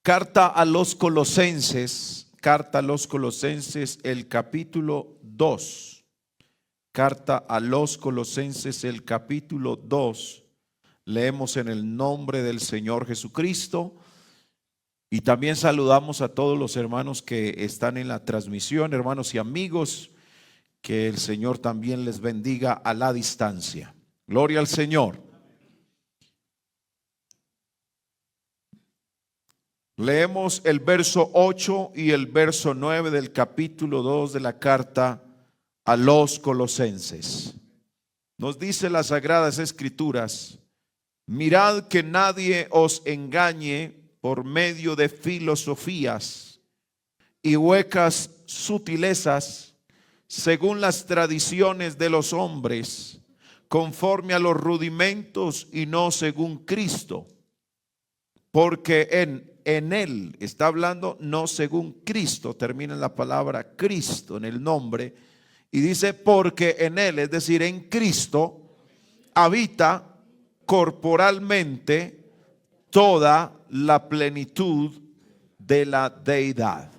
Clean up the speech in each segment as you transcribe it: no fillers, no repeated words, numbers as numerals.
Carta a los Colosenses, el capítulo 2. Carta a los Colosenses, el capítulo 2. Leemos en el nombre del Señor Jesucristo. Y también saludamos a todos los hermanos que están en la transmisión, hermanos y amigos. Que el Señor también les bendiga a la distancia. Gloria al Señor. Leemos el verso 8 y el verso 9 del capítulo 2 de la carta a los Colosenses. Nos dice las Sagradas Escrituras: mirad que nadie os engañe por medio de filosofías y huecas sutilezas, según las tradiciones de los hombres, conforme a los rudimentos y no según Cristo. Porque en Él, está hablando no según Cristo, termina en la palabra Cristo, en el nombre, y dice porque en Él, es decir, en Cristo, habita corporalmente toda la plenitud de la deidad.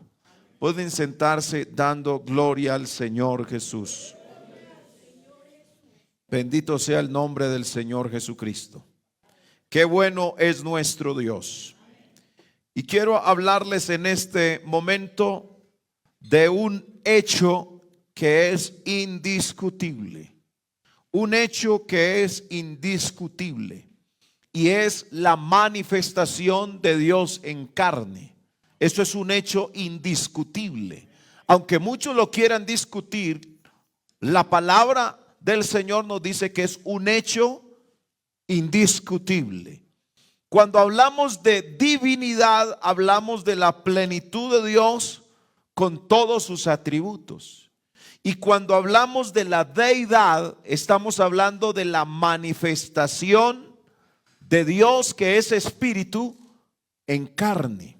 Pueden sentarse dando gloria al Señor Jesús. Bendito sea el nombre del Señor Jesucristo. Qué bueno es nuestro Dios. Y quiero hablarles en este momento de un hecho que es indiscutible. Un hecho que es indiscutible. Y es la manifestación de Dios en carne. Eso es un hecho indiscutible. Aunque muchos lo quieran discutir, la palabra del Señor nos dice que es un hecho indiscutible. Cuando hablamos de divinidad, hablamos de la plenitud de Dios con todos sus atributos. Y cuando hablamos de la deidad, estamos hablando de la manifestación de Dios, que es espíritu en carne.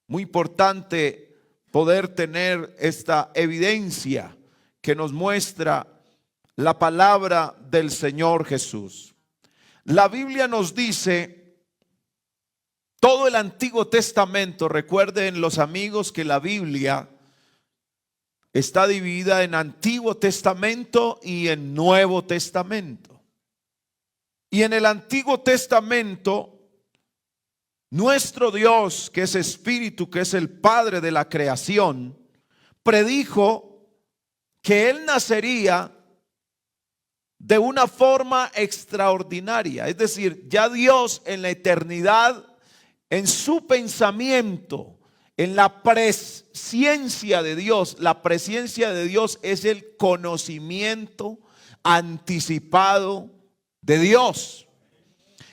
Muy importante poder tener esta evidencia que nos muestra la palabra del Señor Jesús. La Biblia nos dice, todo el Antiguo Testamento, recuerden los amigos que la Biblia está dividida en Antiguo Testamento y en Nuevo Testamento. Y en el Antiguo Testamento, nuestro Dios, que es espíritu, que es el Padre de la creación, predijo que Él nacería de una forma extraordinaria. Es decir, ya Dios en la eternidad, en su pensamiento, en la presciencia de Dios. La presciencia de Dios es el conocimiento anticipado de Dios.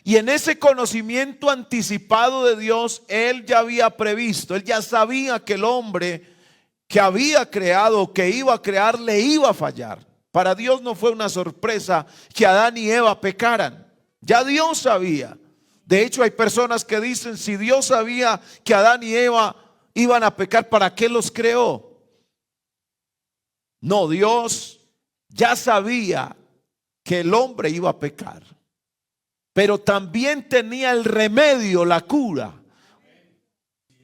Y en ese conocimiento anticipado de Dios, Él ya había previsto, Él ya sabía que el hombre que había creado, que iba a crear, le iba a fallar. Para Dios no fue una sorpresa que Adán y Eva pecaran. Ya Dios sabía. De hecho, hay personas que dicen, si Dios sabía que Adán y Eva iban a pecar, ¿para qué los creó? No, Dios ya sabía que el hombre iba a pecar, pero también tenía el remedio, la cura,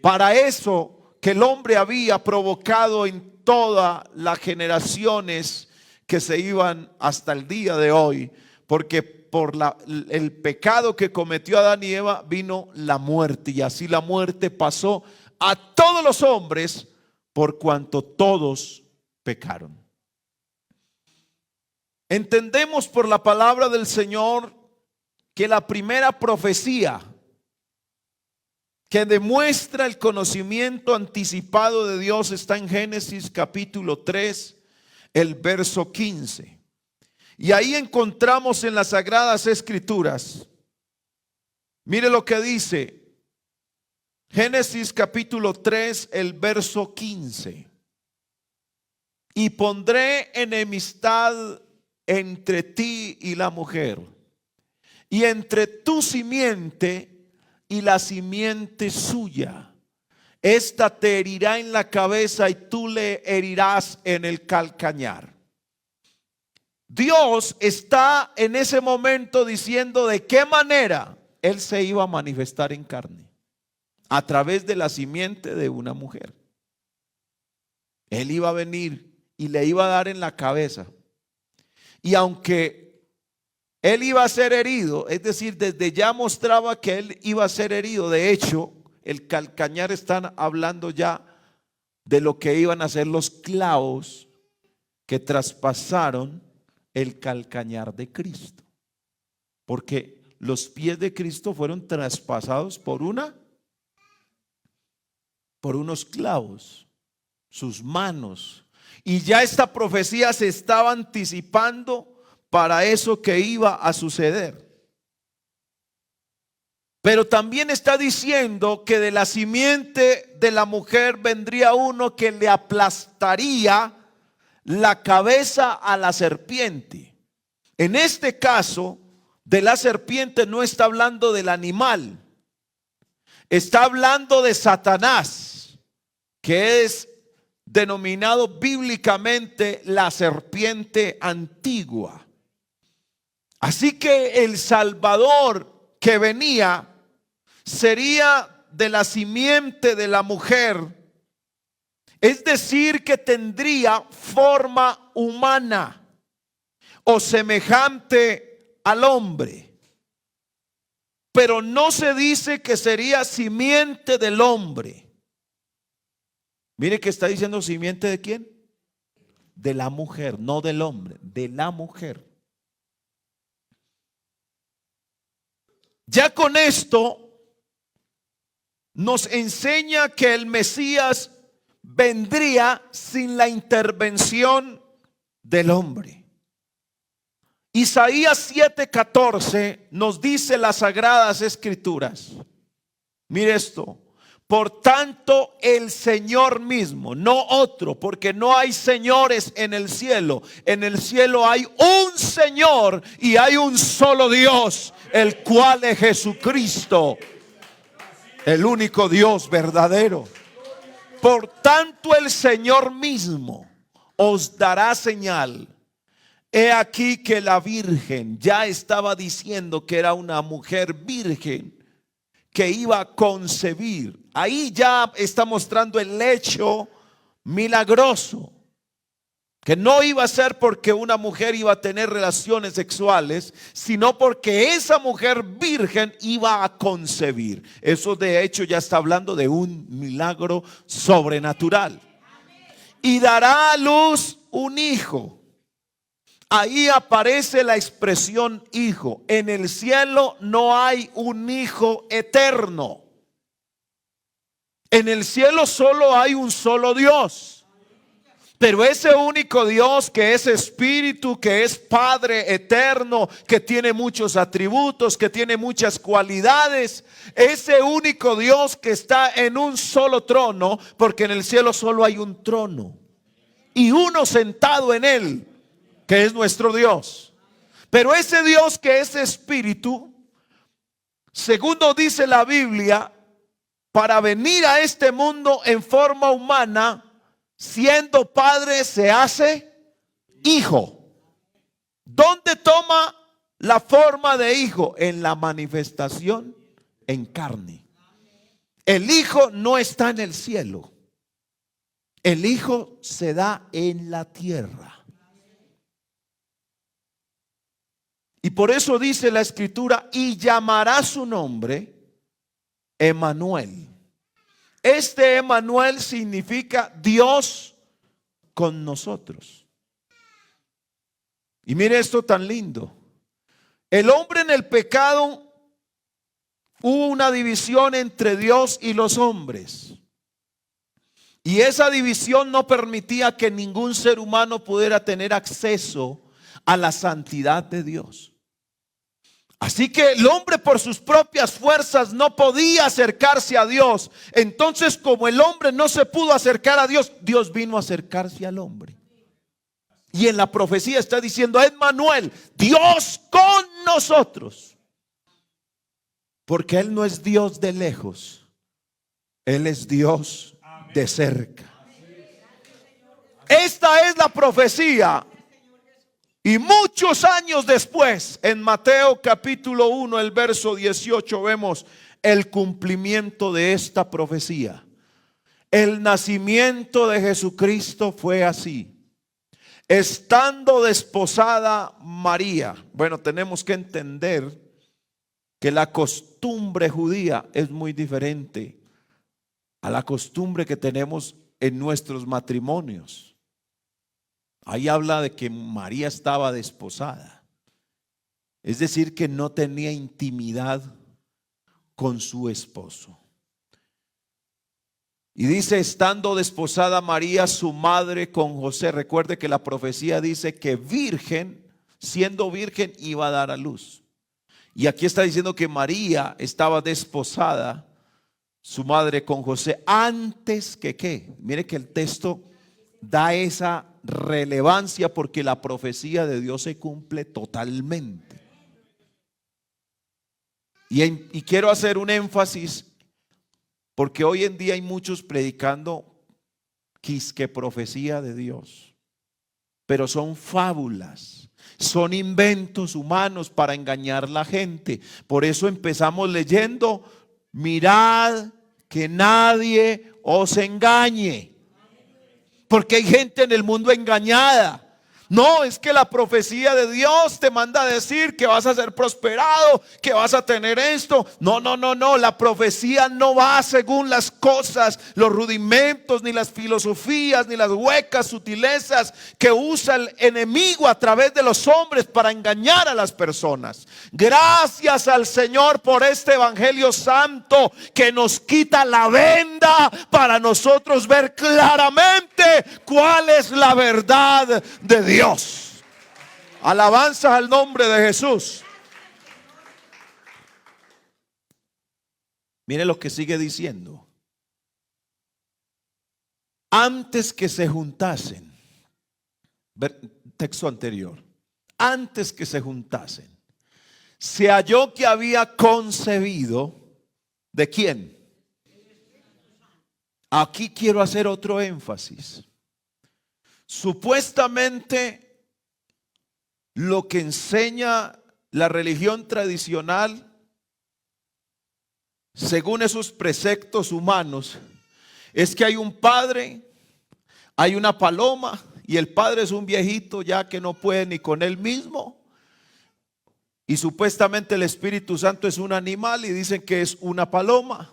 para eso que el hombre había provocado en todas las generaciones que se iban hasta el día de hoy, porque por el pecado que cometió Adán y Eva vino la muerte, y así la muerte pasó a todos los hombres por cuanto todos pecaron. Entendemos por la palabra del Señor que la primera profecía que demuestra el conocimiento anticipado de Dios está en Génesis capítulo 3, el verso 15. Y ahí encontramos en las Sagradas Escrituras, mire lo que dice Génesis capítulo 3, el verso 15. Y pondré enemistad entre ti y la mujer, y entre tu simiente y la simiente suya. Esta te herirá en la cabeza y tú le herirás en el calcañar. Dios está en ese momento diciendo de qué manera Él se iba a manifestar en carne. a través de la simiente de una mujer. Él iba a venir y le iba a dar en la cabeza. Y aunque él iba a ser herido, es decir, desde ya mostraba que él iba a ser herido. De hecho, el calcañar están hablando ya de lo que iban a ser los clavos que traspasaron el calcañar de Cristo. Porque los pies de Cristo fueron traspasados por unos clavos, sus manos. Y ya esta profecía se estaba anticipando para eso que iba a suceder. Pero también está diciendo que de la simiente de la mujer vendría uno que le aplastaría la cabeza a la serpiente. En este caso, de la serpiente no está hablando del animal, está hablando de Satanás, que es denominado bíblicamente la serpiente antigua. Así que el Salvador que venía sería de la simiente de la mujer, es decir, que tendría forma humana o semejante al hombre. Pero no se dice que sería simiente del hombre. Mire que está diciendo simiente de quién? De la mujer, no del hombre, de la mujer. Ya con esto nos enseña que el Mesías vendría sin la intervención del hombre. Isaías 7:14 nos dice las sagradas escrituras. Mire esto. Por tanto, el Señor mismo, no otro, porque no hay señores en el cielo. En el cielo hay un Señor y hay un solo Dios, el cual es Jesucristo, el único Dios verdadero. Por tanto, el Señor mismo os dará señal. He aquí que la virgen, ya estaba diciendo que era una mujer virgen que iba a concebir. Ahí ya está mostrando el hecho milagroso, que no iba a ser porque una mujer iba a tener relaciones sexuales, sino porque esa mujer virgen iba a concebir. Eso de hecho ya está hablando de un milagro sobrenatural. Y dará a luz un hijo. Ahí aparece la expresión hijo. En el cielo no hay un hijo eterno. En el cielo solo hay un solo Dios. Pero ese único Dios que es espíritu, que es Padre eterno, que tiene muchos atributos, que tiene muchas cualidades, ese único Dios que está en un solo trono, porque en el cielo solo hay un trono y uno sentado en él, que es nuestro Dios. Pero ese Dios que es espíritu, segundo dice la Biblia, para venir a este mundo en forma humana, siendo padre se hace hijo. ¿Dónde toma la forma de hijo? En la manifestación en carne. El hijo no está en el cielo. El hijo se da en la tierra. Y por eso dice la escritura, y llamará su nombre Emmanuel. Este Emmanuel significa Dios con nosotros. Y mire esto tan lindo. El hombre en el pecado, hubo una división entre Dios y los hombres. Y esa división no permitía que ningún ser humano pudiera tener acceso a la santidad de Dios. Así que el hombre por sus propias fuerzas no podía acercarse a Dios. Entonces, como el hombre no se pudo acercar a Dios, Dios vino a acercarse al hombre. Y en la profecía está diciendo, Emmanuel, Dios con nosotros. Porque Él no es Dios de lejos, Él es Dios de cerca. Esta es la profecía. Y muchos años después, en Mateo capítulo 1, el verso 18, vemos, el cumplimiento de esta profecía. El nacimiento de Jesucristo fue así. Estando desposada María. Bueno, tenemos que entender que la costumbre judía es muy diferente a la costumbre que tenemos en nuestros matrimonios. Ahí habla de que María estaba desposada. Es decir, que no tenía intimidad con su esposo. Y dice, estando desposada María, su madre, con José. Recuerde que la profecía dice que virgen, siendo virgen, iba a dar a luz. Y aquí está diciendo que María estaba desposada, su madre, con José, antes que ¿qué? Mire que el texto da esa relevancia porque la profecía de Dios se cumple totalmente. Y quiero hacer un énfasis porque hoy en día hay muchos predicando quisque profecía de Dios, pero son fábulas, son inventos humanos para engañar a la gente. Por eso empezamos leyendo, mirad que nadie os engañe, porque hay gente en el mundo engañada. No, es que la profecía de Dios te manda a decir que vas a ser prosperado, que vas a tener esto. No, la profecía no va según las cosas, los rudimentos, ni las filosofías, ni las huecas sutilezas que usa el enemigo a través de los hombres para engañar a las personas. Gracias al Señor por este evangelio santo que nos quita la venda para nosotros ver claramente cuál es la verdad de Dios. Alabanzas al nombre de Jesús. Mire lo que sigue diciendo. Antes que se juntasen, texto anterior, antes que se juntasen, se halló que había concebido, ¿de quién? Aquí quiero hacer otro énfasis. Supuestamente lo que enseña la religión tradicional, según esos preceptos humanos, es que hay un padre, hay una paloma y el padre es un viejito ya que no puede ni con él mismo, y supuestamente el Espíritu Santo es un animal y dicen que es una paloma,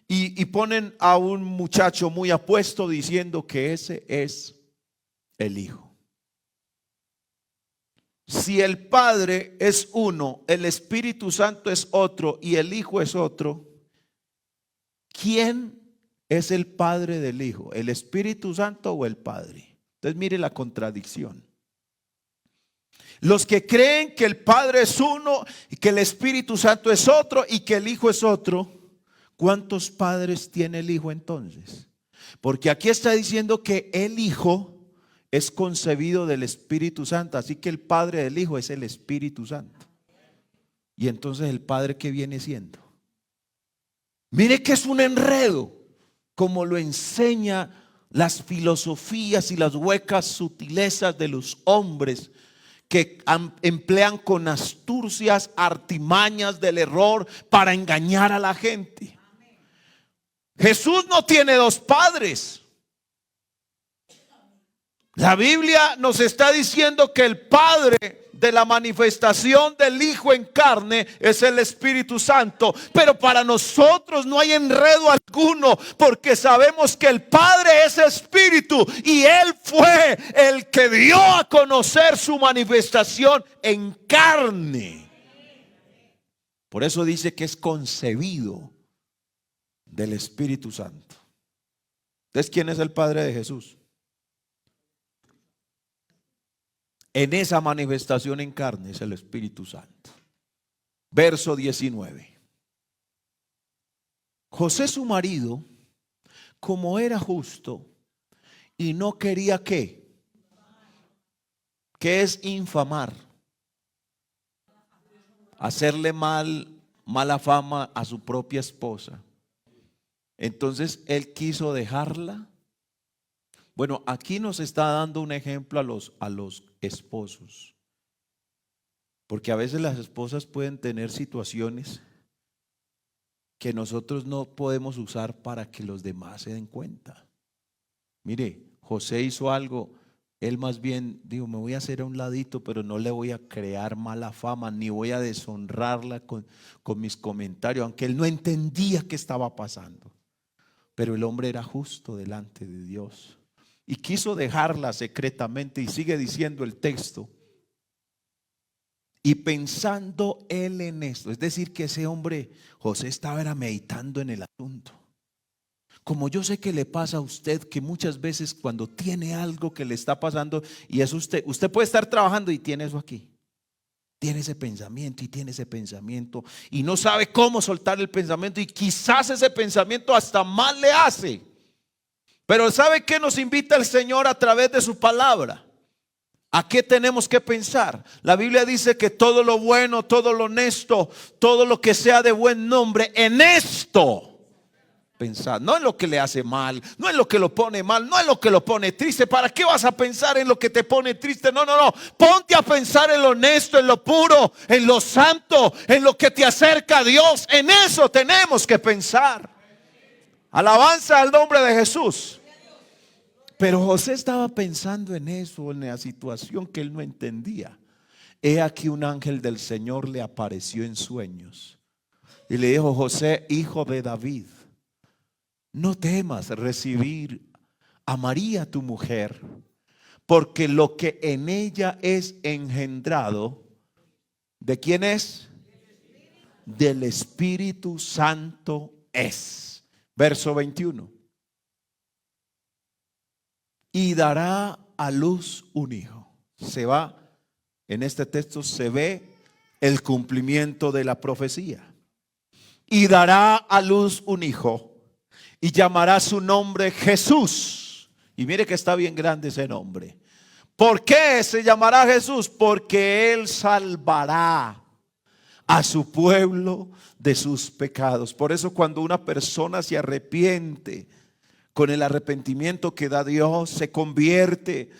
y ponen a un muchacho muy apuesto diciendo que ese es el Hijo. Si el Padre es uno, el Espíritu Santo es otro y el Hijo es otro, ¿quién es el Padre del Hijo? ¿El Espíritu Santo o el Padre? Entonces mire la contradicción. Los que creen que el Padre es uno y que el Espíritu Santo es otro y que el Hijo es otro, ¿cuántos padres tiene el Hijo entonces? Porque aquí está diciendo que el Hijo es concebido del Espíritu Santo, así que el Padre del Hijo es el Espíritu Santo. Y entonces el Padre, ¿qué viene siendo? Mire que es un enredo, como lo enseña las filosofías y las huecas sutilezas de los hombres que emplean con astucias, artimañas del error para engañar a la gente. Jesús no tiene dos padres. La Biblia nos está diciendo que el Padre de la manifestación del Hijo en carne es el Espíritu Santo. Pero para nosotros no hay enredo alguno, porque sabemos que el Padre es Espíritu y Él fue el que dio a conocer su manifestación en carne. Por eso dice que es concebido del Espíritu Santo. Entonces, ¿quién es el Padre de Jesús? En esa manifestación en carne es el Espíritu Santo. Verso 19. José su marido, como era justo y no quería ¿qué? ¿Qué es infamar? Hacerle mala fama a su propia esposa. Entonces él quiso dejarla. Bueno, aquí nos está dando un ejemplo a los esposos, porque a veces las esposas pueden tener situaciones que nosotros no podemos usar para que los demás se den cuenta. Mire, José hizo algo, él más bien dijo, me voy a hacer a un ladito, pero no le voy a crear mala fama, ni voy a deshonrarla con mis comentarios, aunque él no entendía qué estaba pasando. Pero el hombre era justo delante de Dios y quiso dejarla secretamente, y sigue diciendo el texto. Y pensando él en esto, es decir, que ese hombre, José, estaba meditando en el asunto. Como yo sé que le pasa a usted, que muchas veces cuando tiene algo que le está pasando, y es usted puede estar trabajando y tiene eso aquí, tiene ese pensamiento y tiene ese pensamiento, y no sabe cómo soltar el pensamiento, y quizás ese pensamiento hasta mal le hace. Pero ¿sabe qué nos invita el Señor a través de su palabra? ¿A qué tenemos que pensar? La Biblia dice que todo lo bueno, todo lo honesto, todo lo que sea de buen nombre, en esto pensar. No en lo que le hace mal, no en lo que lo pone mal, no en lo que lo pone triste. ¿Para qué vas a pensar en lo que te pone triste? No. Ponte a pensar en lo honesto, en lo puro, en lo santo, en lo que te acerca a Dios. En eso tenemos que pensar. Alabanza al nombre de Jesús. Pero José estaba pensando en eso, en la situación que él no entendía. He aquí un ángel del Señor le apareció en sueños y le dijo: José, hijo de David, no temas recibir a María tu mujer, porque lo que en ella es engendrado, ¿de quién es? Del Espíritu Santo es. Verso 21. Y dará a luz un hijo. Se va, en este texto se ve el cumplimiento de la profecía. Y dará a luz un hijo y llamará su nombre Jesús. Y mire que está bien grande ese nombre. ¿Por qué se llamará Jesús? Porque Él salvará a su pueblo de sus pecados. Por eso cuando una persona se arrepiente, con el arrepentimiento que da Dios, se convierte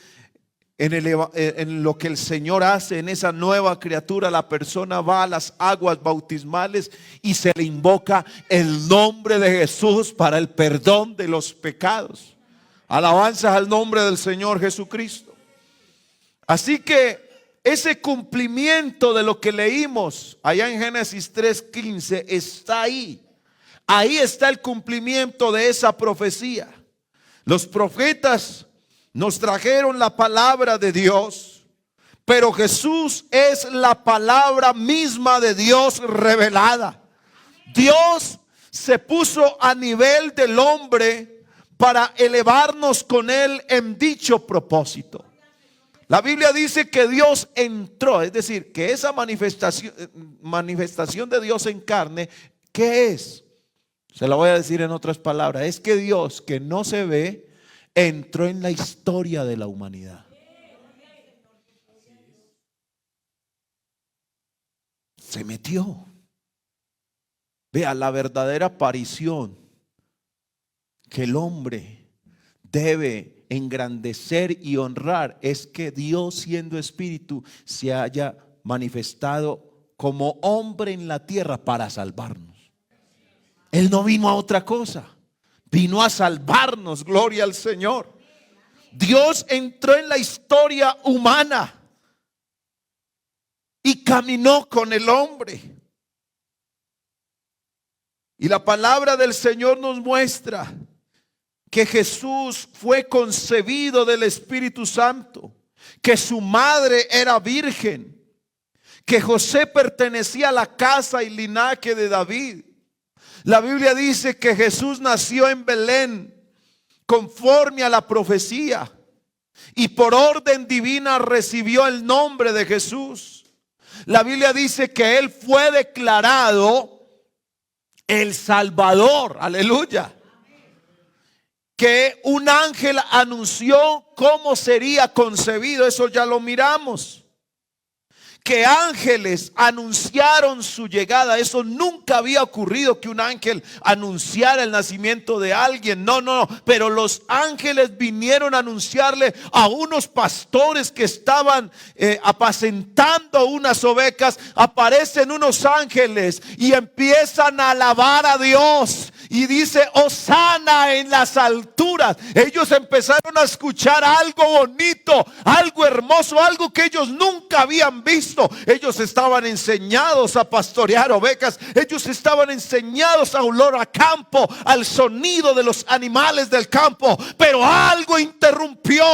en lo que el Señor hace, en esa nueva criatura, la persona va a las aguas bautismales y se le invoca el nombre de Jesús para el perdón de los pecados. Alabanzas al nombre del Señor Jesucristo. Así que ese cumplimiento de lo que leímos allá en Génesis 3:15 está ahí. Ahí está el cumplimiento de esa profecía. Los profetas nos trajeron la palabra de Dios, pero Jesús es la palabra misma de Dios revelada. Dios se puso a nivel del hombre para elevarnos con él en dicho propósito. La Biblia dice que Dios entró, es decir, que esa manifestación de Dios en carne, ¿qué es? Se la voy a decir en otras palabras. Es que Dios, que no se ve, entró en la historia de la humanidad. Se metió. Vea, la verdadera aparición que el hombre debe engrandecer y honrar es que Dios, siendo espíritu, se haya manifestado como hombre en la tierra para salvarnos. Él no vino a otra cosa, vino a salvarnos. Gloria al Señor. Dios entró en la historia humana y caminó con el hombre. Y la palabra del Señor nos muestra que Jesús fue concebido del Espíritu Santo, que su madre era virgen, que José pertenecía a la casa y linaje de David. La Biblia dice que Jesús nació en Belén conforme a la profecía y por orden divina recibió el nombre de Jesús. La Biblia dice que Él fue declarado el Salvador, aleluya. Que un ángel anunció cómo sería concebido, eso ya lo miramos. que ángeles anunciaron su llegada. Eso nunca había ocurrido, que un ángel anunciara el nacimiento de alguien. No, no, no. Pero los ángeles vinieron a anunciarle a unos pastores que estaban apacentando unas ovejas. Aparecen unos ángeles y empiezan a alabar a Dios. Y dice: Hosana en las alturas. Ellos empezaron a escuchar algo bonito, algo hermoso, algo que ellos nunca habían visto. Ellos estaban enseñados a pastorear ovejas. Ellos estaban enseñados a olor a campo, al sonido de los animales del campo. Pero algo interrumpió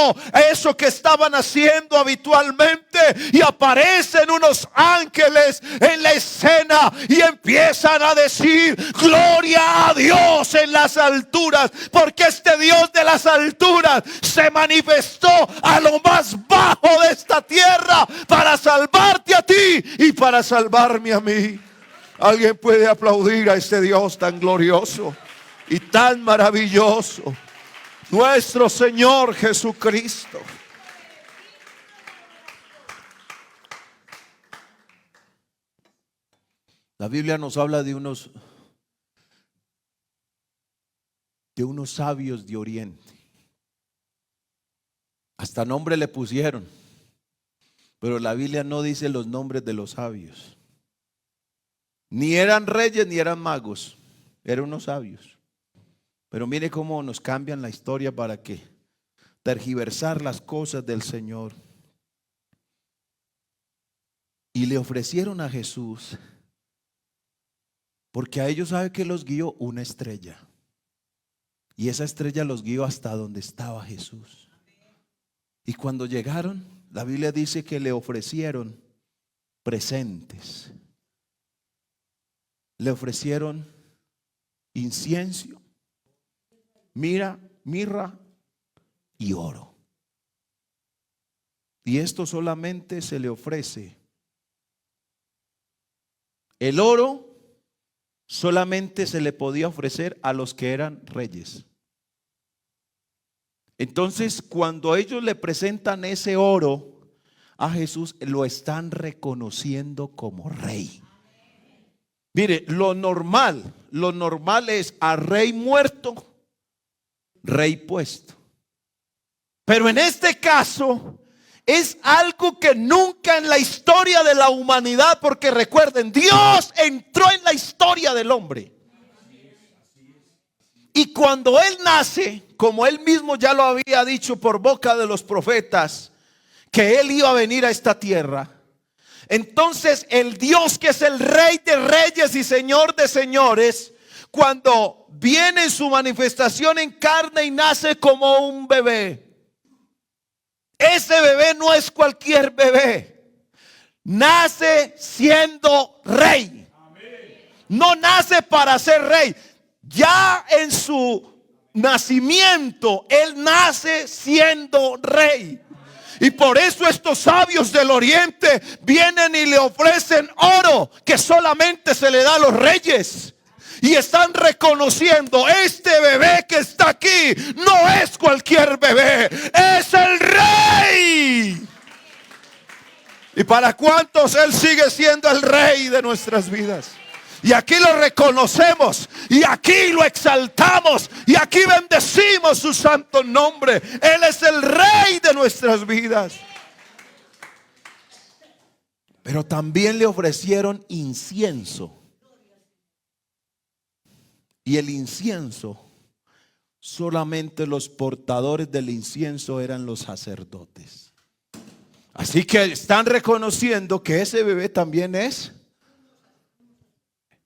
eso que estaban haciendo habitualmente, y aparecen unos ángeles en la escena y empiezan a decir: gloria a Dios en las alturas, porque este Dios de las alturas se manifestó a lo más bajo de esta tierra para salvarte a ti y para salvarme a mí. Alguien puede aplaudir a este Dios tan glorioso y tan maravilloso, nuestro Señor Jesucristo. La Biblia nos habla de unos sabios de Oriente. Hasta nombre le pusieron, pero la Biblia no dice los nombres de los sabios. Ni eran reyes ni eran magos, eran unos sabios. Pero mire cómo nos cambian la historia para que tergiversar las cosas del Señor. Y le ofrecieron a Jesús, porque a ellos, sabe que los guió una estrella. Y esa estrella los guió hasta donde estaba Jesús. Y cuando llegaron, la Biblia dice que le ofrecieron presentes. Le ofrecieron incienso, mirra y oro. Y esto solamente se le ofrece. El oro solamente se le podía ofrecer a los que eran reyes. Entonces, cuando ellos le presentan ese oro a Jesús, lo están reconociendo como rey. Mire, lo normal es a rey muerto, rey puesto. Pero en este caso es algo que nunca en la historia de la humanidad, porque recuerden, Dios entró en la historia del hombre. Y cuando Él nace, como Él mismo ya lo había dicho por boca de los profetas, que Él iba a venir a esta tierra, entonces el Dios, que es el Rey de reyes y Señor de señores, cuando viene en su manifestación en carne y nace como un bebé, ese bebé no es cualquier bebé, nace siendo rey. No nace para ser rey. Ya en su nacimiento, Él nace siendo rey. Y por eso estos sabios del oriente vienen y le ofrecen oro, que solamente se le da a los reyes. Y están reconociendo: este bebé que está aquí no es cualquier bebé, es el rey. ¿Y para cuántos Él sigue siendo el rey de nuestras vidas? Y aquí lo reconocemos, y aquí lo exaltamos, y aquí bendecimos su santo nombre. Él es el rey de nuestras vidas. Pero también le ofrecieron incienso. Y el incienso, solamente los portadores del incienso eran los sacerdotes. Así que están reconociendo que ese bebé también es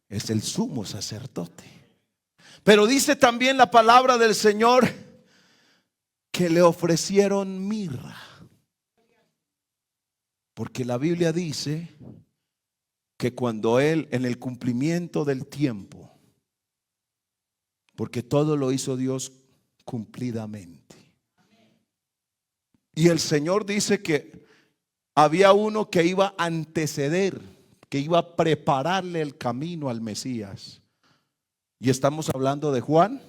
el sumo sacerdote. Pero dice también la palabra del Señor que le ofrecieron mirra. Porque la Biblia dice que cuando Él, en el cumplimiento del tiempo, porque todo lo hizo Dios cumplidamente, y el Señor dice que había uno que iba a anteceder, que iba a prepararle el camino al Mesías. Y estamos hablando de Juan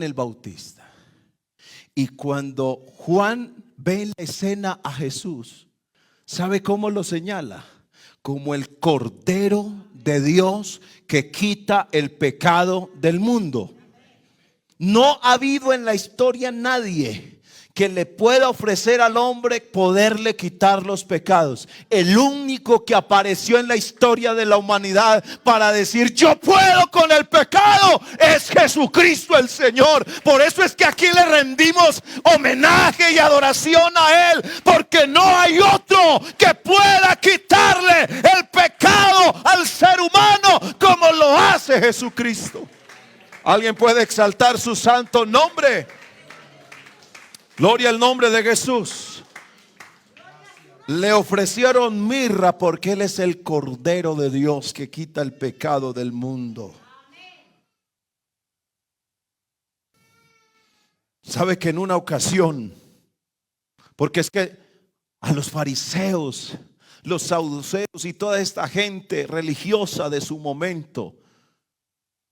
el Bautista. Y cuando Juan ve en la escena a Jesús, ¿Sabe cómo lo señala? Como el Cordero de Dios que quita el pecado del mundo. No ha habido en la historia nadie que le pueda ofrecer al hombre poderle quitar los pecados. El único que apareció en la historia de la humanidad para decir yo puedo con el pecado es Jesucristo el Señor. Por eso es que aquí le rendimos homenaje y adoración a Él, porque no hay otro que pueda quitarle el pecado al ser humano como lo hace Jesucristo. ¿Alguien puede exaltar su santo nombre? Gloria al nombre de Jesús. Le ofrecieron mirra porque Él es el Cordero de Dios que quita el pecado del mundo. Sabe que en una ocasión, porque es que a los fariseos, los saduceos y toda esta gente religiosa de su momento,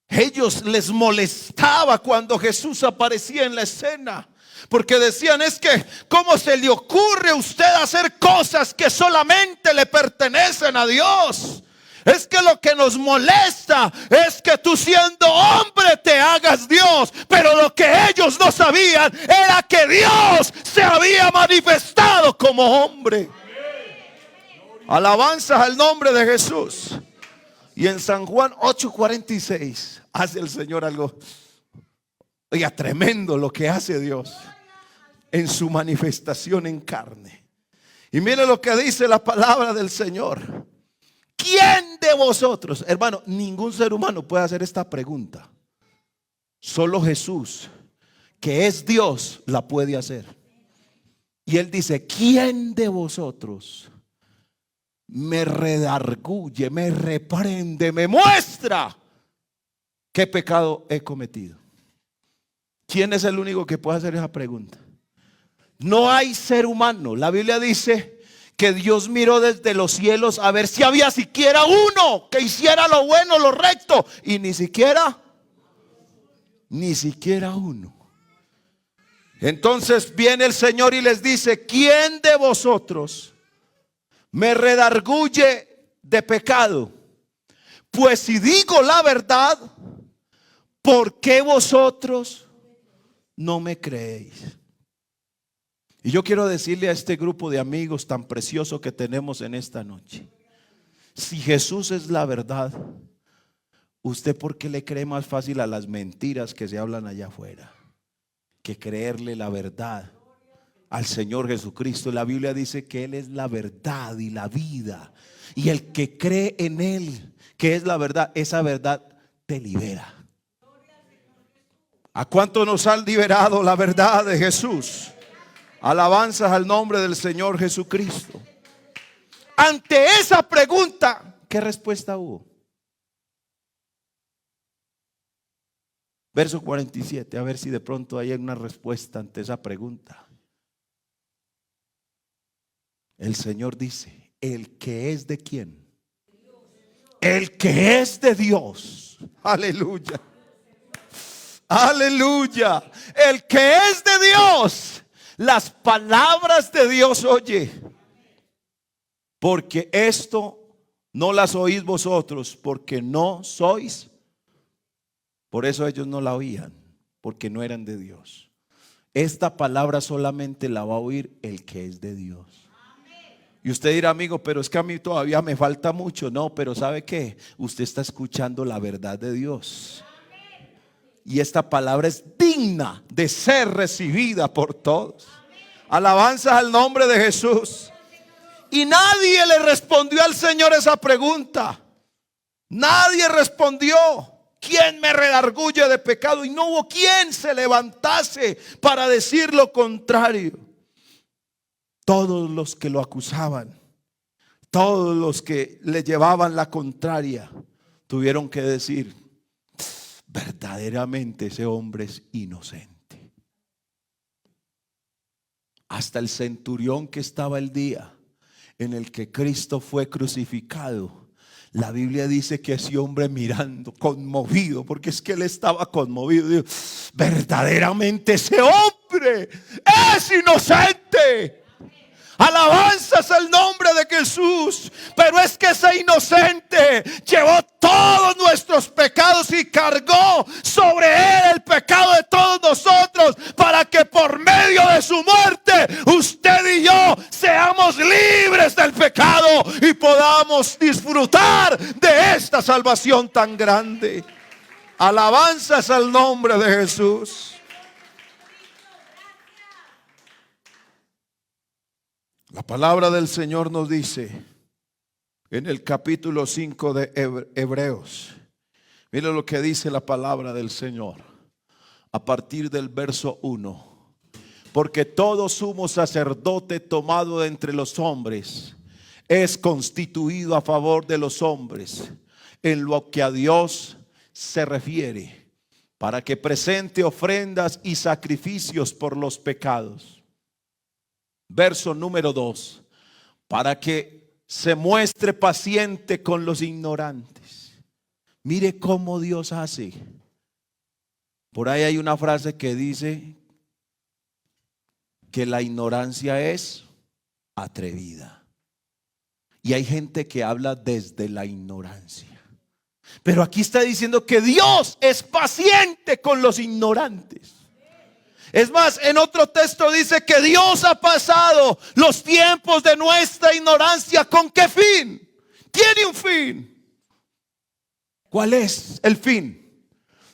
ellos les molestaba cuando Jesús aparecía en la escena. Porque decían, es que ¿cómo se le ocurre a usted hacer cosas que solamente le pertenecen a Dios? Es que lo que nos molesta es que tú siendo hombre te hagas Dios. Pero lo que ellos no sabían era que Dios se había manifestado como hombre. Alabanzas al nombre de Jesús. Y en San Juan 8:46 hace el Señor algo. Oiga, tremendo lo que hace Dios en su manifestación en carne. Y mire lo que dice la palabra del Señor. ¿Quién de vosotros? Hermano, ningún ser humano puede hacer esta pregunta. Solo Jesús, que es Dios, la puede hacer. Y Él dice, ¿quién de vosotros me redarguye, me reprende, me muestra qué pecado he cometido? ¿Quién es el único que puede hacer esa pregunta? No hay ser humano. La Biblia dice que Dios miró desde los cielos a ver si había siquiera uno que hiciera lo bueno, lo recto. Y ni siquiera uno. Entonces viene el Señor y les dice, ¿quién de vosotros me redarguye de pecado? Pues si digo la verdad, ¿por qué vosotros no me creéis? Y yo quiero decirle a este grupo de amigos tan precioso que tenemos en esta noche, si Jesús es la verdad, ¿usted por qué le cree más fácil a las mentiras que se hablan allá afuera que creerle la verdad al Señor Jesucristo? La Biblia dice que Él es la verdad y la vida, y el que cree en Él, que es la verdad, esa verdad te libera. ¿A cuánto nos ha liberado la verdad de Jesús? Alabanzas al nombre del Señor Jesucristo. Ante esa pregunta, ¿qué respuesta hubo? Verso 47, a ver si de pronto hay una respuesta ante esa pregunta. El Señor dice, ¿el que es de quién? El que es de Dios. Aleluya. Aleluya. El que es de Dios, las palabras de Dios oye. Porque esto no las oís vosotros, porque no sois. Por eso ellos no la oían, porque no eran de Dios. Esta palabra solamente la va a oír el que es de Dios. Y usted dirá, amigo, pero es que a mí todavía me falta mucho. No, pero ¿sabe qué? Usted está escuchando la verdad de Dios. Y esta palabra es digna de ser recibida por todos. Alabanzas al nombre de Jesús. Y nadie le respondió al Señor esa pregunta. Nadie respondió, ¿quién me redarguye de pecado? Y no hubo quien se levantase para decir lo contrario. Todos los que lo acusaban, todos los que le llevaban la contraria, tuvieron que decir, verdaderamente ese hombre es inocente. Hasta el centurión que estaba el día en el que Cristo fue crucificado, la Biblia dice que ese hombre mirando, conmovido, porque es que él estaba conmovido, dijo, verdaderamente ese hombre es inocente. Alabanzas al nombre de Jesús. Pero es que ese inocente llevó todos nuestros pecados y cargó sobre él el pecado de todos nosotros, para que por medio de su muerte usted y yo seamos libres del pecado y podamos disfrutar de esta salvación tan grande. Alabanzas al nombre de Jesús. La palabra del Señor nos dice en el capítulo 5 de Hebreos. Mira lo que dice la palabra del Señor a partir del verso 1. Porque todo sumo sacerdote tomado de entre los hombres es constituido a favor de los hombres en lo que a Dios se refiere, para que presente ofrendas y sacrificios por los pecados. Verso número 2. Para que se muestre paciente con los ignorantes. Mire cómo Dios hace. Por ahí hay una frase que dice que la ignorancia es atrevida. Y hay gente que habla desde la ignorancia. Pero aquí está diciendo que Dios es paciente con los ignorantes. Es más, en otro texto dice que Dios ha pasado los tiempos de nuestra ignorancia. ¿Con qué fin? Tiene un fin. ¿Cuál es el fin?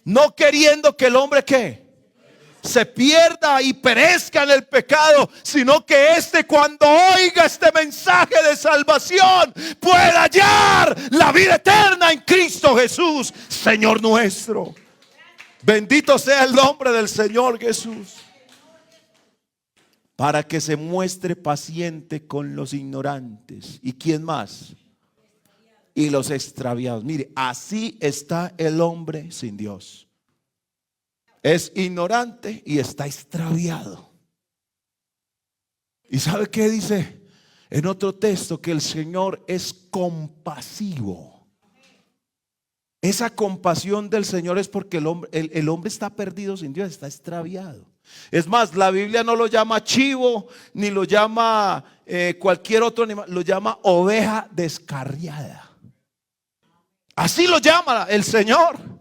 No queriendo que el hombre ¿qué? Se pierda y perezca en el pecado, sino que cuando oiga este mensaje de salvación pueda hallar la vida eterna en Cristo Jesús, Señor nuestro. Bendito sea el nombre del Señor Jesús. Para que se muestre paciente con los ignorantes. ¿Y quién más? Y los extraviados. Mire, así está el hombre sin Dios. Es ignorante y está extraviado. ¿Y sabe qué dice en otro texto? Que el Señor es compasivo. Esa compasión del Señor es porque el hombre está perdido sin Dios, está extraviado. Es más, la Biblia no lo llama chivo, ni lo llama cualquier otro animal, lo llama oveja descarriada. Así lo llama el Señor.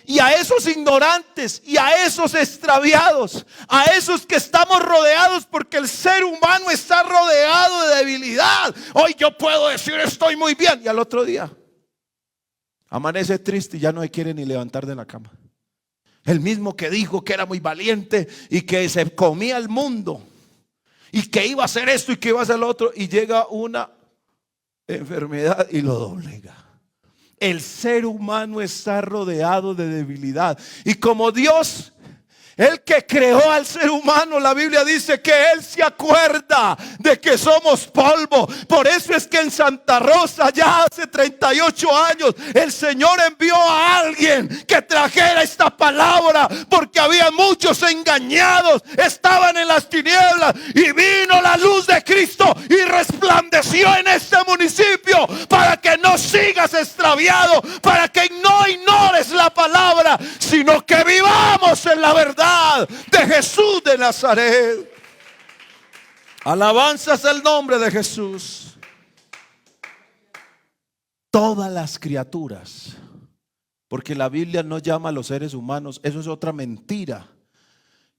Y a esos ignorantes y a esos extraviados, a esos que estamos rodeados, porque el ser humano está rodeado de debilidad. Hoy yo puedo decir estoy muy bien y al otro día amanece triste y ya no se quiere ni levantar de la cama. El mismo que dijo que era muy valiente y que se comía el mundo y que iba a hacer esto y que iba a hacer lo otro, y llega una enfermedad y lo doblega. El ser humano está rodeado de debilidad. Y como Dios, el que creó al ser humano, la Biblia dice que Él se acuerda de que somos polvo. Por eso es que en Santa Rosa, ya hace 38 años, el Señor envió a alguien que trajera esta palabra, porque había muchos engañados, estaban en las tinieblas, y vino la luz de Cristo y resplandeció en este municipio, para que no sigas extraviado, para que no ignores la palabra, sino que vivamos en la verdad de Jesús de Nazaret. Alabanzas al nombre de Jesús. Todas las criaturas, porque la Biblia no llama a los seres humanos, eso es otra mentira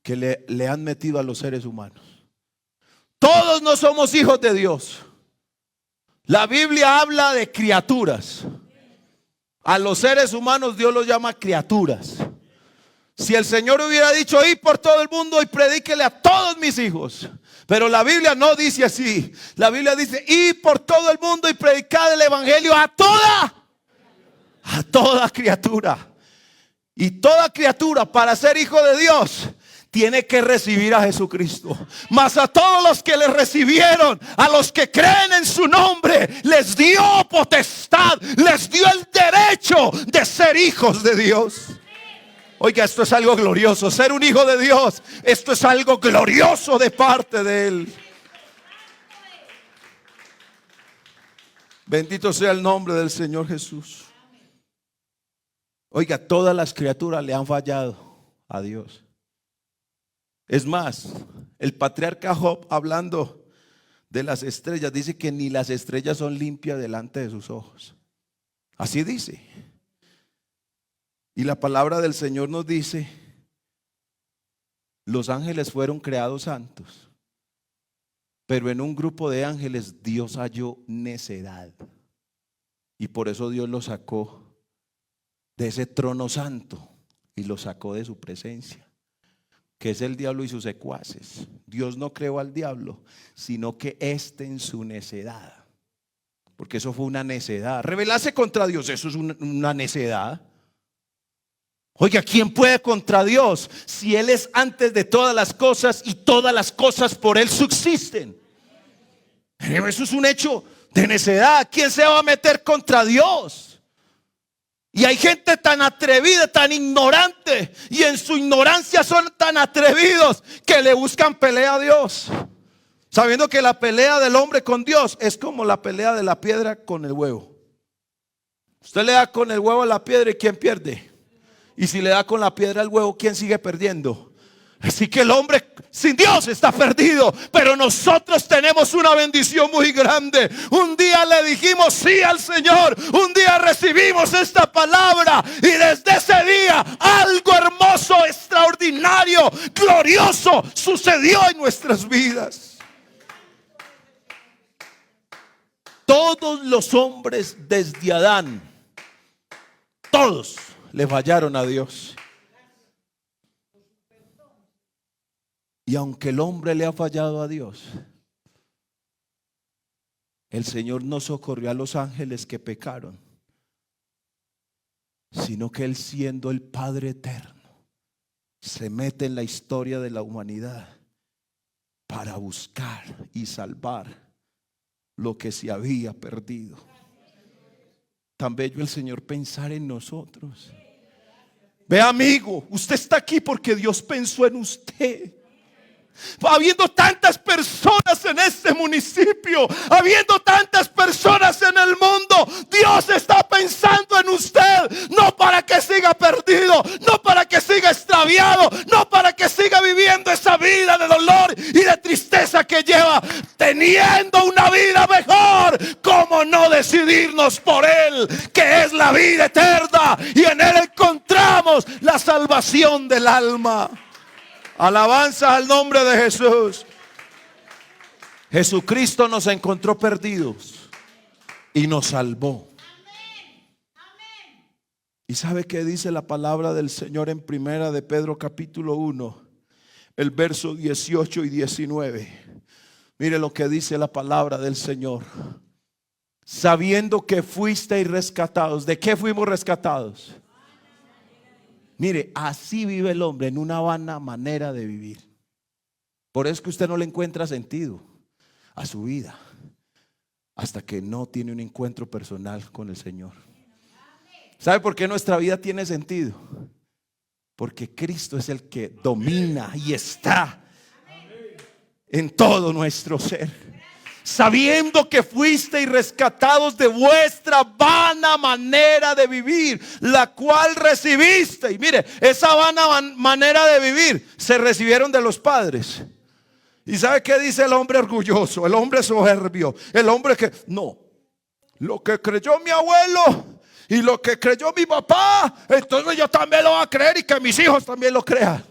que le han metido a los seres humanos. Todos no somos hijos de Dios. La Biblia habla de criaturas. A los seres humanos Dios los llama criaturas. Si el Señor hubiera dicho: id por todo el mundo y predíquele a todos mis hijos. Pero la Biblia no dice así. La Biblia dice: id por todo el mundo y predicad el evangelio a toda criatura. Y toda criatura, para ser hijo de Dios, tiene que recibir a Jesucristo. Mas a todos los que le recibieron, a los que creen en su nombre, les dio potestad, les dio el derecho de ser hijos de Dios. Oiga, esto es algo glorioso. Ser un hijo de Dios, esto es algo glorioso de parte de Él. Bendito sea el nombre del Señor Jesús. Oiga, todas las criaturas le han fallado a Dios. Es más, el patriarca Job, hablando de las estrellas, dice que ni las estrellas son limpias delante de sus ojos. Así dice. Y la palabra del Señor nos dice: los ángeles fueron creados santos, pero en un grupo de ángeles Dios halló necedad. Y por eso Dios los sacó de ese trono santo y los sacó de su presencia, que es el diablo y sus secuaces. Dios no creó al diablo, sino que en su necedad, porque eso fue una necedad. Rebelarse contra Dios, eso es una necedad. Oiga, ¿quién puede contra Dios si Él es antes de todas las cosas y todas las cosas por Él subsisten? Eso es un hecho de necedad. ¿Quién se va a meter contra Dios? Y hay gente tan atrevida, tan ignorante, y en su ignorancia son tan atrevidos que le buscan pelea a Dios, sabiendo que la pelea del hombre con Dios es como la pelea de la piedra con el huevo. Usted le da con el huevo a la piedra y ¿quién pierde? Y si le da con la piedra al huevo, ¿quién sigue perdiendo? Así que el hombre sin Dios está perdido, pero nosotros tenemos una bendición muy grande. Un día le dijimos sí al Señor, un día recibimos esta palabra y desde ese día algo hermoso, extraordinario, glorioso sucedió en nuestras vidas. Todos los hombres desde Adán, todos le fallaron a Dios. Y aunque el hombre le ha fallado a Dios, el Señor no socorrió a los ángeles que pecaron, sino que Él, siendo el Padre eterno, se mete en la historia de la humanidad para buscar y salvar lo que se había perdido. Tan bello el Señor pensar en nosotros. Ve, amigo, usted está aquí porque Dios pensó en usted. Habiendo tantas personas en este municipio, habiendo tantas personas en el mundo, Dios está pensando en usted, no para que siga perdido, no para que siga extraviado, no para que siga viviendo esa vida de dolor y de tristeza que lleva, teniendo una vida mejor. ¿Cómo no decidirnos por Él, que es la vida eterna, y en Él encontramos la salvación del alma? Alabanza al nombre de Jesús. Jesucristo nos encontró perdidos y nos salvó. ¿Y sabe qué dice la palabra del Señor en primera de Pedro capítulo 1, el verso 18 y 19? Mire lo que dice la palabra del Señor. Sabiendo que fuisteis rescatados. ¿De qué fuimos rescatados? Mire, así vive el hombre, en una vana manera de vivir. Por eso es que usted no le encuentra sentido a su vida hasta que no tiene un encuentro personal con el Señor. ¿Sabe por qué nuestra vida tiene sentido? Porque Cristo es el que domina y está en todo nuestro ser. Sabiendo que fuisteis rescatados de vuestra vana manera de vivir, la cual recibisteis. Mire, esa vana manera de vivir se recibieron de los padres. ¿Y sabe qué dice el hombre orgulloso? El hombre soberbio, el hombre que no, lo que creyó mi abuelo y lo que creyó mi papá, entonces yo también lo voy a creer, y que mis hijos también lo crean.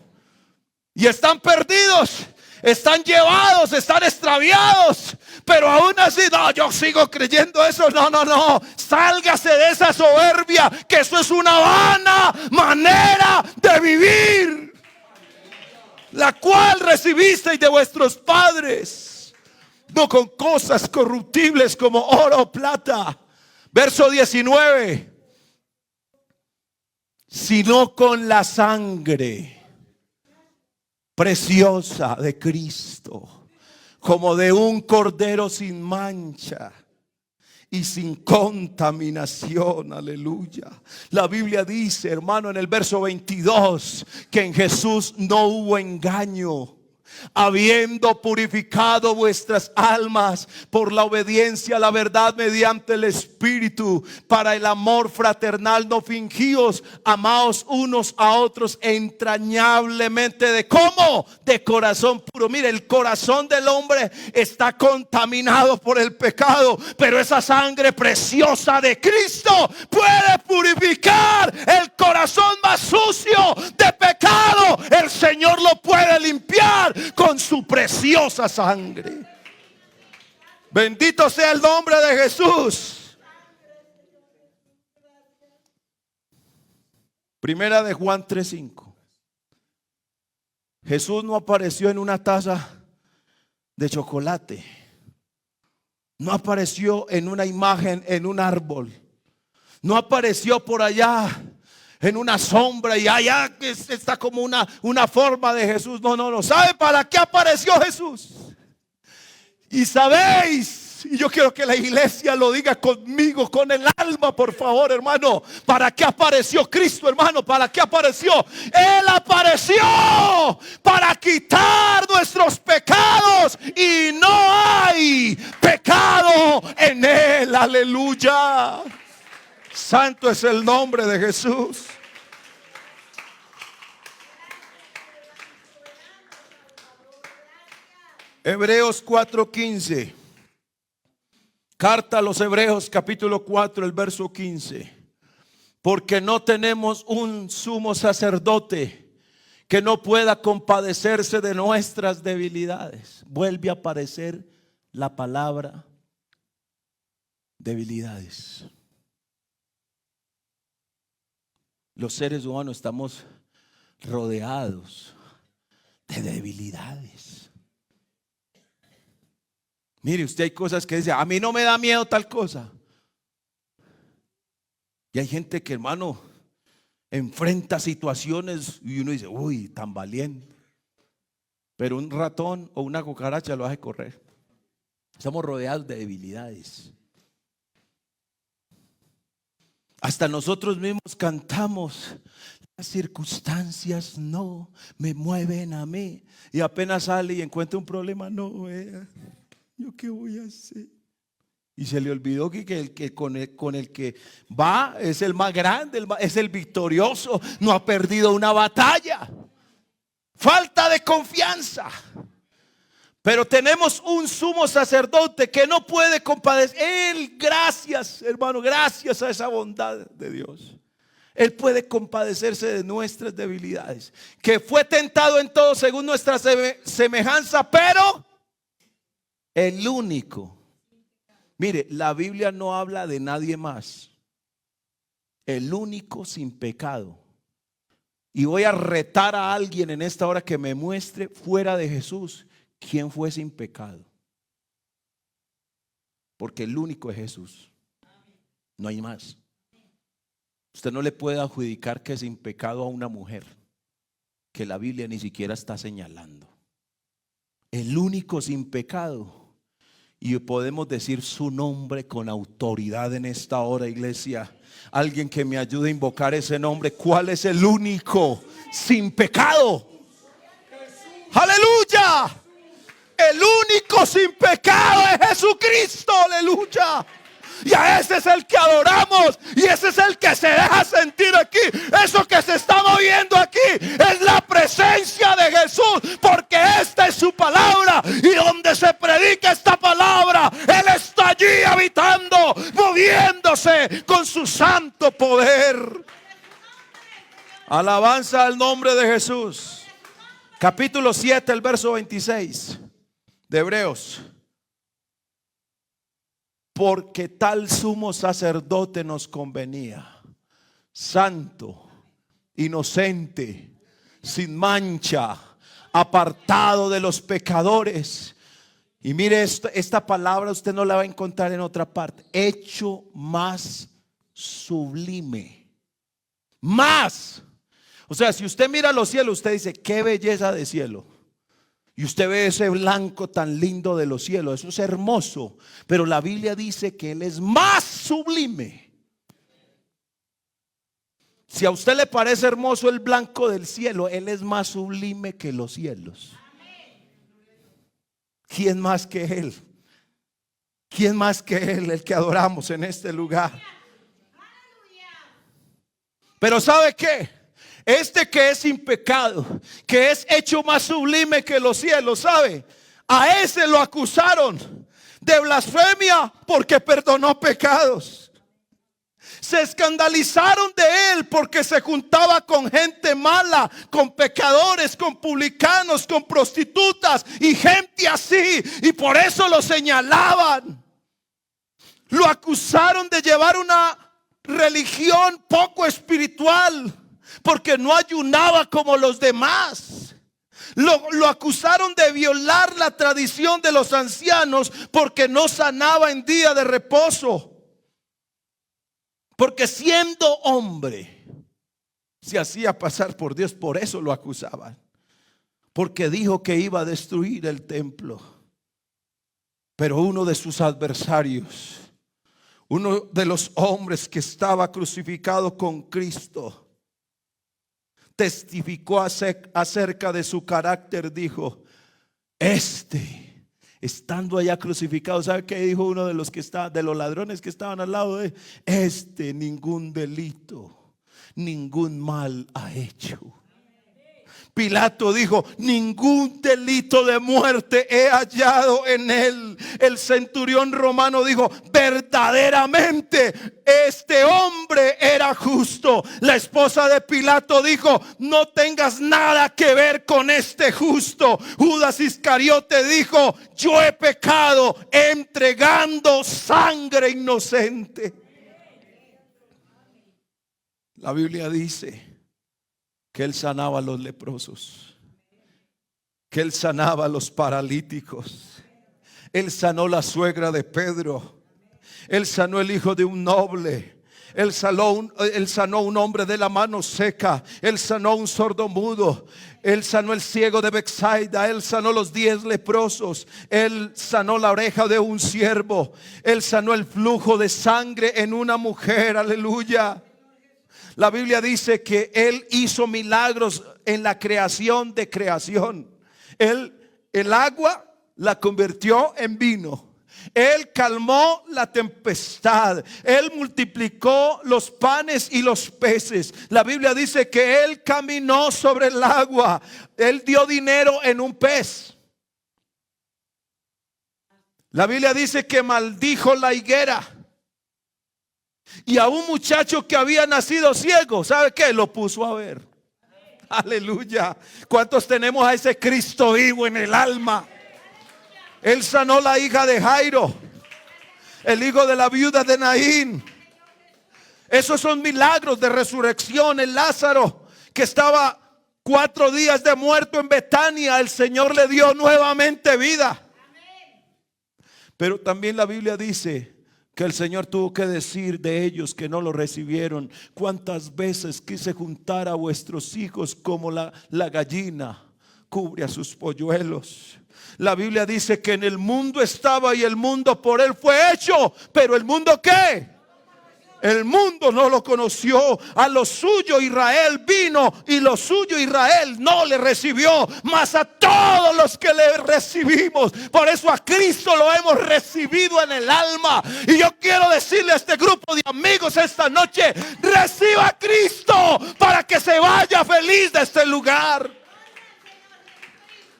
Y están perdidos, están llevados, están extraviados, pero aún así, no, yo sigo creyendo eso. No, sálgase de esa soberbia, que eso es una vana manera de vivir, la cual recibisteis de vuestros padres, no con cosas corruptibles como oro o plata. Verso 19, sino con la sangre preciosa de Cristo, como de un cordero sin mancha y sin contaminación. Aleluya. La Biblia dice, hermano, en el verso 22, que en Jesús no hubo engaño. habiendo purificado vuestras almas por la obediencia a la verdad mediante el Espíritu, para el amor fraternal no fingíos, amaos unos a otros entrañablemente. ¿De cómo? De corazón puro. Mire, el corazón del hombre está contaminado por el pecado, pero esa sangre preciosa de Cristo puede purificar el corazón más sucio de pecado. El Señor lo puede limpiar con su preciosa sangre. Bendito sea el nombre de Jesús. Primera de Juan 3:5. Jesús no apareció en una taza de chocolate. No apareció en una imagen en un árbol. No apareció por allá en una sombra y allá está como una forma de Jesús. No. ¿Sabe para qué apareció Jesús? Y sabéis, y yo quiero que la iglesia lo diga conmigo, con el alma, por favor, hermano. ¿Para qué apareció Cristo, hermano? ¿Para qué apareció? Él apareció para quitar nuestros pecados y no hay pecado en él. Aleluya. Santo es el nombre de Jesús. Hebreos 4:15. Carta a los Hebreos capítulo 4, el verso 15. Porque no tenemos un sumo sacerdote que no pueda compadecerse de nuestras debilidades. Vuelve a aparecer la palabra debilidades. Los seres humanos estamos rodeados de debilidades. Mire, usted hay cosas que dice, a mí no me da miedo tal cosa. Y hay gente que, hermano, enfrenta situaciones y uno dice, uy, tan valiente. Pero un ratón o una cucaracha lo hace correr. Estamos rodeados de debilidades. Hasta nosotros mismos cantamos, las circunstancias no me mueven a mí. Y apenas sale y encuentra un problema, no, ¿yo qué voy a hacer? Y se le olvidó que el que con el que va es el más grande, es el victorioso, no ha perdido una batalla. Falta de confianza. Pero tenemos un sumo sacerdote que no puede compadecer. Él, gracias, hermano, gracias a esa bondad de Dios, Él puede compadecerse de nuestras debilidades. Que fue tentado en todo según nuestra semejanza, pero el único. Mire, la Biblia no habla de nadie más. El único sin pecado. Y voy a retar a alguien en esta hora que me muestre fuera de Jesús quién fue sin pecado. Porque el único es Jesús. No hay más. Usted no le puede adjudicar que es sin pecado a una mujer que la Biblia ni siquiera está señalando. El único sin pecado. Y podemos decir su nombre con autoridad en esta hora, iglesia. Alguien que me ayude a invocar ese nombre. ¿Cuál es el único sin pecado? ¡Aleluya! El único sin pecado es Jesucristo. ¡Aleluya! Y a ese es el que adoramos. Y ese es el que se deja sentir aquí. Eso que se está moviendo aquí es la presencia de Jesús. Porque esta es su palabra. Y donde se predica esta palabra, Él está allí habitando, moviéndose con su santo poder. Alabanza al nombre de Jesús. Capítulo 7, el verso 26 de Hebreos. Porque tal sumo sacerdote nos convenía, santo, inocente, sin mancha, apartado de los pecadores. Y mire, esta palabra usted no la va a encontrar en otra parte. Hecho más sublime. Más. O sea, si usted mira los cielos, usted dice, qué belleza de cielo. Y usted ve ese blanco tan lindo de los cielos. Eso es hermoso. Pero la Biblia dice que Él es más sublime. Si a usted le parece hermoso el blanco del cielo, Él es más sublime que los cielos. ¿quién más que Él? ¿Quién más que Él, el que adoramos en este lugar? Pero ¿sabe qué? Este que es sin pecado, que es hecho más sublime que los cielos, ¿sabe? A ese lo acusaron de blasfemia porque perdonó pecados. Se escandalizaron de él porque se juntaba con gente mala, con pecadores, con publicanos, con prostitutas y gente así. Y por eso lo señalaban. Lo acusaron de llevar una religión poco espiritual porque no ayunaba como los demás. Lo acusaron de violar la tradición de los ancianos porque no sanaba en día de reposo. Porque siendo hombre se hacía pasar por Dios. Por eso lo acusaban. Porque dijo que iba a destruir el templo. Pero uno de sus adversarios, uno de los hombres que estaba crucificado con Cristo, testificó acerca de su carácter. Dijo: estando allá crucificado, ¿sabe qué dijo uno de los que estaban, de los ladrones que estaban al lado de él? Ningún delito, ningún mal ha hecho. Pilato dijo: ningún delito de muerte he hallado en él. El centurión romano dijo: verdaderamente este hombre era justo. La esposa de Pilato dijo: no tengas nada que ver con este justo. Judas Iscariote dijo: yo he pecado entregando sangre inocente. La Biblia dice que Él sanaba a los leprosos, que Él sanaba a los paralíticos. Él sanó la suegra de Pedro. Él sanó el hijo de un noble. Él sanó un hombre de la mano seca. Él sanó un sordomudo. Él sanó el ciego de Betsaida. Él sanó los 10 leprosos. Él sanó la oreja de un siervo. Él sanó el flujo de sangre en una mujer. Aleluya. La Biblia dice que Él hizo milagros en la creación de creación. El agua la convirtió en vino. Él calmó la tempestad. Él multiplicó los panes y los peces. La Biblia dice que Él caminó sobre el agua. Él dio dinero en un pez. La Biblia dice que maldijo la higuera. Y a un muchacho que había nacido ciego, ¿sabe qué? Lo puso a ver. Aleluya. ¿Cuántos tenemos a ese Cristo vivo en el alma? Él sanó la hija de Jairo, el hijo de la viuda de Naín. Esos son milagros de resurrección. El Lázaro, que estaba 4 días de muerto en Betania, el Señor le dio nuevamente vida. Pero también la Biblia dice que el Señor tuvo que decir de ellos que no lo recibieron: cuántas veces quise juntar a vuestros hijos como la gallina cubre a sus polluelos. La Biblia dice que en el mundo estaba y el mundo por Él fue hecho, pero el mundo ¿qué? El mundo no lo conoció. A lo suyo Israel vino y lo suyo Israel no le recibió. Mas a todos los que le recibimos, por eso a Cristo lo hemos recibido en el alma. Y yo quiero decirle a este grupo de amigos esta noche: reciba a Cristo para que se vaya feliz de este lugar.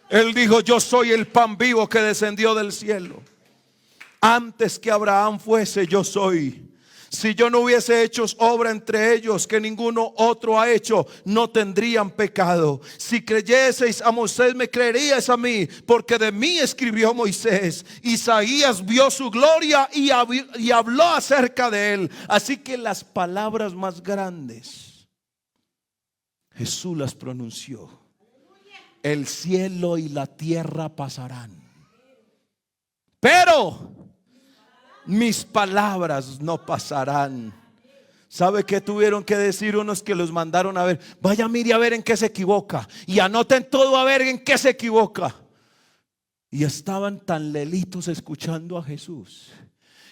Él dijo: yo soy el pan vivo que descendió del cielo. Antes que Abraham fuese, yo soy. Si yo no hubiese hecho obra entre ellos que ninguno otro ha hecho, no tendrían pecado. Si creyeseis a Moisés, me creeríais a mí, porque de mí escribió Moisés. Isaías vio su gloria y habló acerca de él. Así que las palabras más grandes Jesús las pronunció: el cielo y la tierra pasarán, pero mis palabras no pasarán. ¿Sabe qué tuvieron que decir unos que los mandaron a ver? Vaya, mire a ver en qué se equivoca y anoten todo a ver en qué se equivoca. Y estaban tan lelitos escuchando a Jesús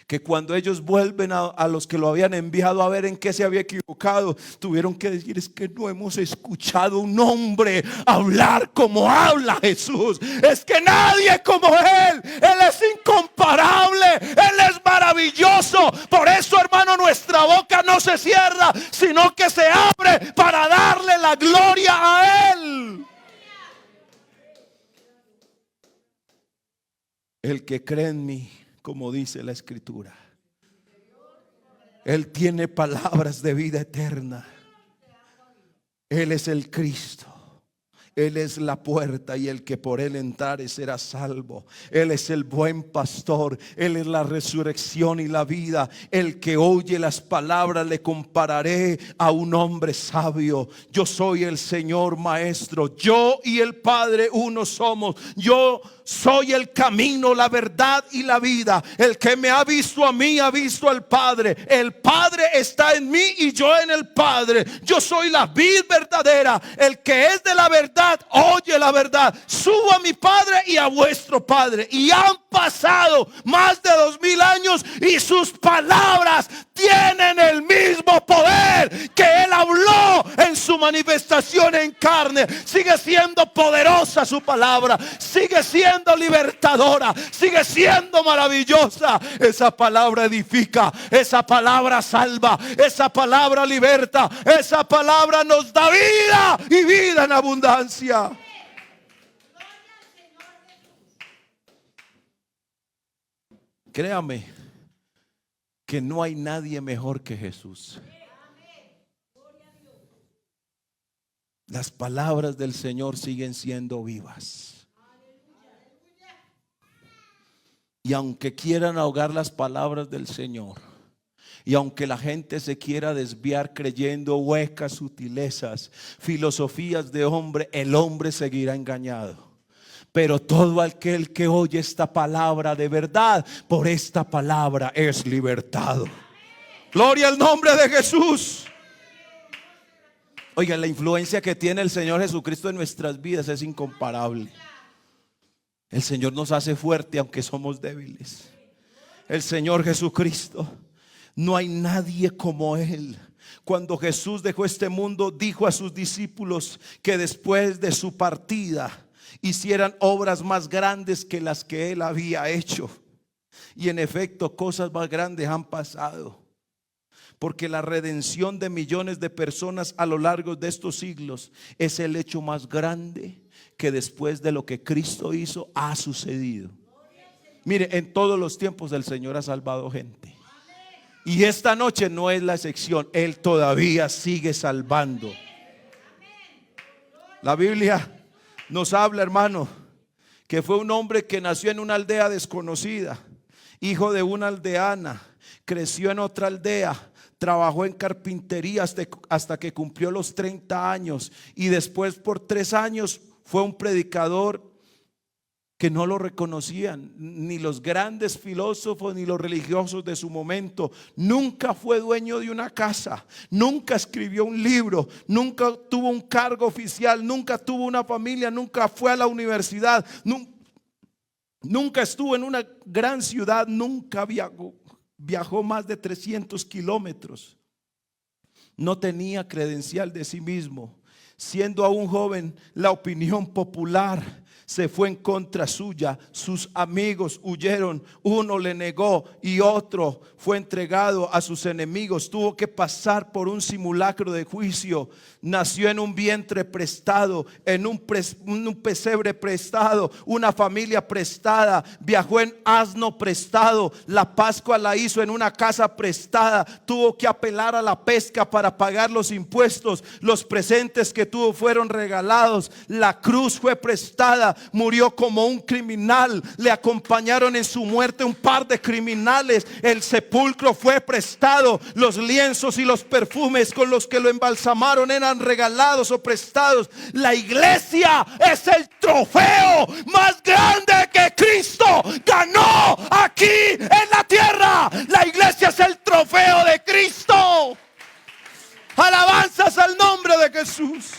que cuando ellos vuelven a los que lo habían enviado a ver en qué se había equivocado, tuvieron que decir: es que no hemos escuchado un hombre hablar como habla Jesús. Es que nadie como Él es incomparable, Él es maravilloso. Por eso, hermano, nuestra boca no se cierra, sino que se abre para darle la gloria a Él. El que cree en mí, como dice la Escritura, Él tiene palabras de vida eterna. Él es el Cristo. Él es la puerta, y el que por Él entrare será salvo. Él es el buen pastor. Él es la resurrección y la vida. El que oye las palabras le compararé a un hombre sabio. Yo soy el Señor maestro. Yo y el Padre uno somos. Yo soy el camino, la verdad y la vida. El que me ha visto a mí ha visto al Padre. El Padre está en mí y yo en el Padre. Yo soy la vid verdadera. El que es de la verdad oye la verdad. Subo a mi Padre y a vuestro Padre. Y han pasado más de 2000 años y sus palabras tienen el mismo poder que Él habló en su manifestación en carne. Sigue siendo poderosa su palabra. Sigue siendo libertadora. Sigue siendo maravillosa. Esa palabra edifica. Esa palabra salva. Esa palabra liberta. Esa palabra nos da vida y vida en abundancia. Créame que no hay nadie mejor que Jesús. Las palabras del Señor siguen siendo vivas. Y aunque quieran ahogar las palabras del Señor, y aunque la gente se quiera desviar creyendo huecas sutilezas, filosofías de hombre, el hombre seguirá engañado. Pero todo aquel que oye esta palabra de verdad, por esta palabra es libertado. Gloria al nombre de Jesús. Oigan, la influencia que tiene el Señor Jesucristo en nuestras vidas es incomparable. El Señor nos hace fuerte aunque somos débiles. El Señor Jesucristo, no hay nadie como Él. Cuando Jesús dejó este mundo, dijo a sus discípulos que después de su partida hicieran obras más grandes que las que Él había hecho. Y en efecto, cosas más grandes han pasado. Porque la redención de millones de personas a lo largo de estos siglos es el hecho más grande que después de lo que Cristo hizo ha sucedido. Mire, en todos los tiempos el Señor ha salvado gente. Y esta noche no es la excepción. Él todavía sigue salvando. La Biblia nos habla, hermano, que fue un hombre que nació en una aldea desconocida, hijo de una aldeana, creció en otra aldea, trabajó en carpintería hasta que cumplió los 30 años y después por 3 años fue un predicador que no lo reconocían ni los grandes filósofos ni los religiosos de su momento. Nunca fue dueño de una casa, nunca escribió un libro, nunca tuvo un cargo oficial, nunca tuvo una familia, nunca fue a la universidad, nunca estuvo en una gran ciudad, nunca viajó más de 300 kilómetros. No tenía credencial de sí mismo. Siendo aún joven, la opinión popular se fue en contra suya. Sus amigos huyeron. Uno le negó y otro fue entregado a sus enemigos. Tuvo que pasar por un simulacro de juicio. Nació en un vientre prestado, en un pesebre prestado, una familia prestada. Viajó en asno prestado. La Pascua la hizo en una casa prestada. Tuvo que apelar a la pesca para pagar los impuestos. Los presentes que tuvo fueron regalados. La cruz fue prestada. Murió como un criminal. Le acompañaron en su muerte un par de criminales. El sepulcro fue prestado. Los lienzos y los perfumes con los que lo embalsamaron eran regalados o prestados. La iglesia es el trofeo más grande que Cristo ganó aquí en la tierra. La iglesia es el trofeo de Cristo. Alabanzas al nombre de Jesús.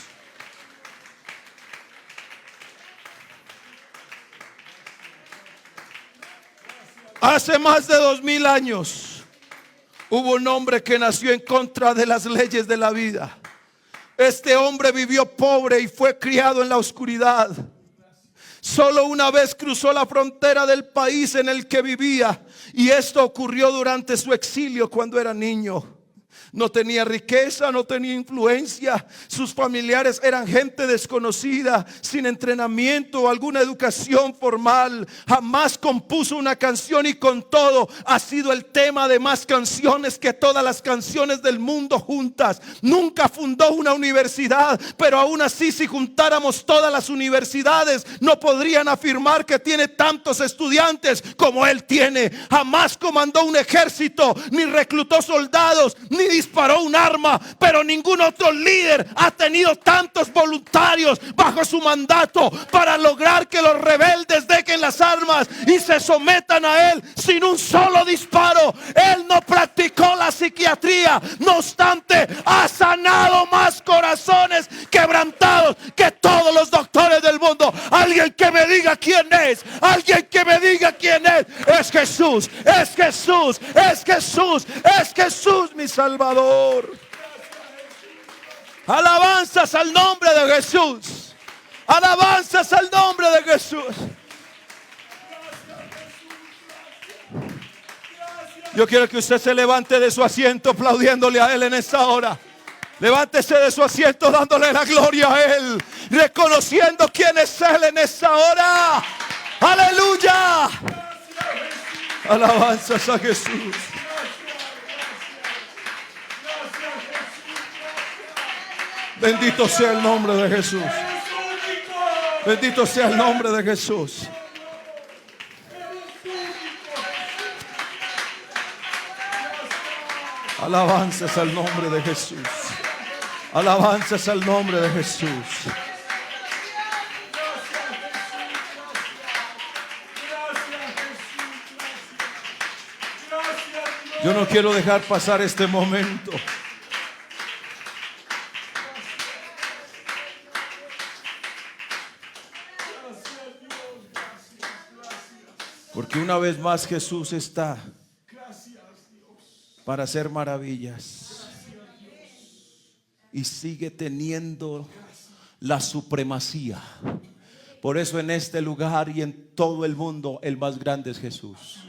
Hace más de 2000 años hubo un hombre que nació en contra de las leyes de la vida. Este hombre vivió pobre y fue criado en la oscuridad. Solo una vez cruzó la frontera del país en el que vivía, y esto ocurrió durante su exilio cuando era niño. No tenía riqueza, no tenía influencia. Sus familiares eran gente desconocida, sin entrenamiento o alguna educación formal. Jamás compuso una canción y con todo ha sido el tema de más canciones que todas las canciones del mundo juntas. Nunca fundó una universidad, pero aún así, si juntáramos todas las universidades, no podrían afirmar que tiene tantos estudiantes como él tiene. Jamás comandó un ejército, ni reclutó soldados, ni disparó un arma, pero ningún otro líder ha tenido tantos voluntarios bajo su mandato para lograr que los rebeldes dejen las armas y se sometan a él sin un solo disparo. Él no practicó la psiquiatría, no obstante ha sanado más corazones quebrantados que todos los doctores del mundo. Alguien que me diga quién es, alguien que me diga quién es. Es Jesús, es Jesús, es Jesús, es Jesús, mi Salvador. Alabanzas al nombre de Jesús. Alabanzas al nombre de Jesús. Yo quiero que usted se levante de su asiento aplaudiéndole a Él en esta hora. Levántese de su asiento dándole la gloria a Él, reconociendo quién es Él en esta hora. Aleluya. Alabanzas a Jesús. Bendito sea el nombre de Jesús. Bendito sea el nombre de Jesús. Alabanzas al nombre de Jesús. Alabanzas al nombre de Jesús. Yo no quiero dejar pasar este momento. Porque una vez más Jesús está para hacer maravillas y sigue teniendo la supremacía. Por eso en este lugar y en todo el mundo el más grande es Jesús.